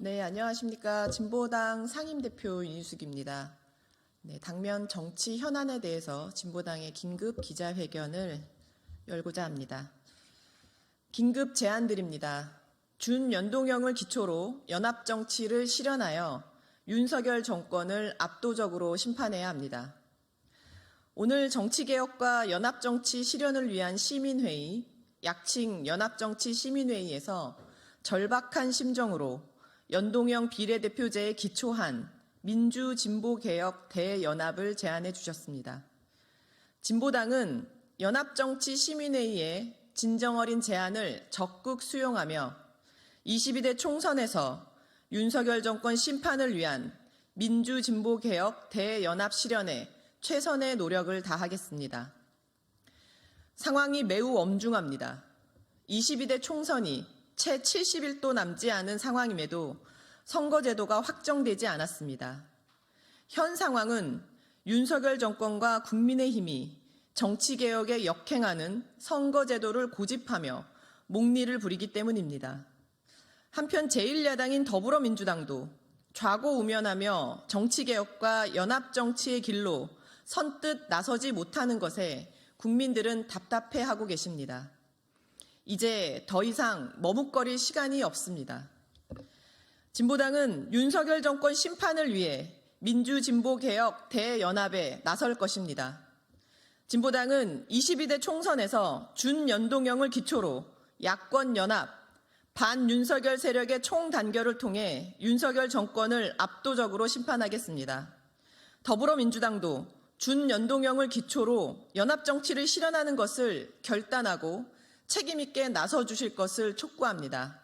네, 안녕하십니까. 진보당 상임대표 윤희숙입니다. 네, 당면 정치 현안에 대해서 진보당의 긴급 기자회견을 열고자 합니다. 긴급 제안드립니다. 준연동형을 기초로 연합정치를 실현하여 윤석열 정권을 압도적으로 심판해야 합니다. 오늘 정치개혁과 연합정치 실현을 위한 시민회의, 약칭 연합정치 시민회의에서 절박한 심정으로 연동형 비례대표제에 기초한 민주진보개혁 대연합을 제안해 주셨습니다. 진보당은 연합정치 시민회의의 진정어린 제안을 적극 수용하며 22대 총선에서 윤석열 정권 심판을 위한 민주진보개혁 대연합 실현에 최선의 노력을 다하겠습니다. 상황이 매우 엄중합니다. 22대 총선이 채 70일도 남지 않은 상황임에도 선거제도가 확정되지 않았습니다. 현 상황은 윤석열 정권과 국민의힘이 정치개혁에 역행하는 선거제도를 고집하며 목리를 부리기 때문입니다. 한편 제1야당인 더불어민주당도 좌고우면하며 정치개혁과 연합정치의 길로 선뜻 나서지 못하는 것에 국민들은 답답해하고 계십니다. 이제 더 이상 머뭇거릴 시간이 없습니다. 진보당은 윤석열 정권 심판을 위해 민주진보개혁 대연합에 나설 것입니다. 진보당은 22대 총선에서 준연동형을 기초로 야권연합, 반윤석열 세력의 총단결을 통해 윤석열 정권을 압도적으로 심판하겠습니다. 더불어민주당도 준연동형을 기초로 연합정치를 실현하는 것을 결단하고 책임 있게 나서 주실 것을 촉구합니다.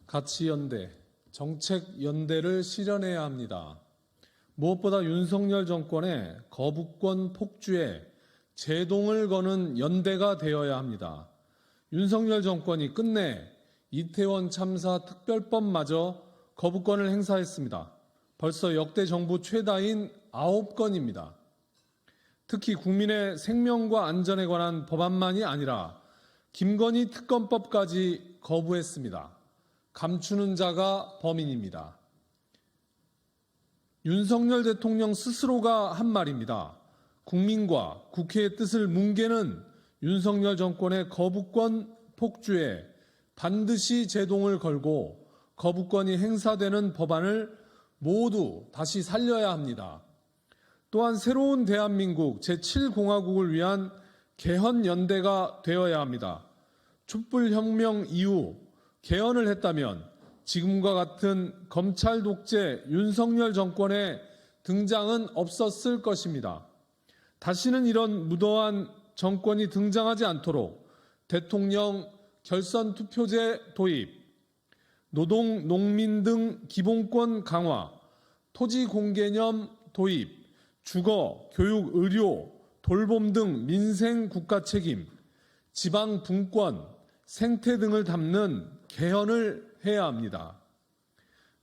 가치연대, 정책연대를 실현해야 합니다. 무엇보다 윤석열 정권의 거부권 폭주에 제동을 거는 연대가 되어야 합니다. 윤석열 정권이 끝내 이태원 참사 특별법마저 거부권을 행사했습니다. 벌써 역대 정부 최다인 9건입니다. 특히 국민의 생명과 안전에 관한 법안만이 아니라 김건희 특검법까지 거부했습니다. 감추는 자가 범인입니다. 윤석열 대통령 스스로가 한 말입니다. 국민과 국회의 뜻을 뭉개는 윤석열 정권의 거부권 폭주에 반드시 제동을 걸고 거부권이 행사되는 법안을 모두 다시 살려야 합니다. 또한 새로운 대한민국 제7공화국을 위한 개헌연대가 되어야 합니다. 촛불혁명 이후 개헌을 했다면 지금과 같은 검찰 독재 윤석열 정권의 등장은 없었을 것입니다. 다시는 이런 무도한 정권이 등장하지 않도록 대통령 결선 투표제 도입, 노동, 농민 등 기본권 강화, 토지 공개념 도입, 주거, 교육, 의료, 돌봄 등 민생 국가 책임, 지방 분권, 생태 등을 담는 개헌을 해야 합니다.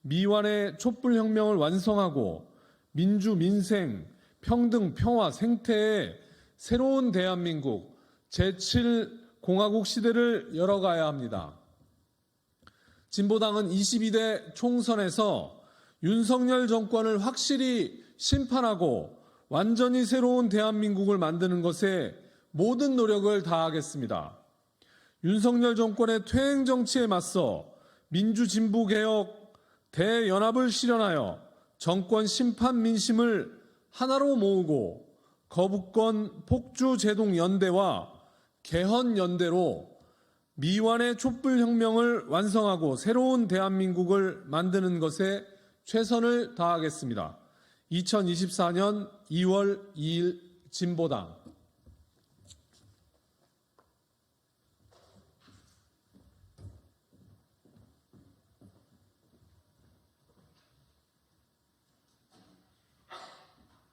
미완의 촛불혁명을 완성하고 민주, 민생, 평등, 평화, 생태의 새로운 대한민국 제7공화국 시대를 열어가야 합니다. 진보당은 22대 총선에서 윤석열 정권을 확실히 심판하고 완전히 새로운 대한민국을 만드는 것에 모든 노력을 다하겠습니다. 윤석열 정권의 퇴행 정치에 맞서 민주진보개혁 대연합을 실현하여 정권 심판 민심을 하나로 모으고 거부권 폭주 제동 연대와 개헌 연대로 미완의 촛불혁명을 완성하고 새로운 대한민국을 만드는 것에 최선을 다하겠습니다. 2024년 2월 2일 진보당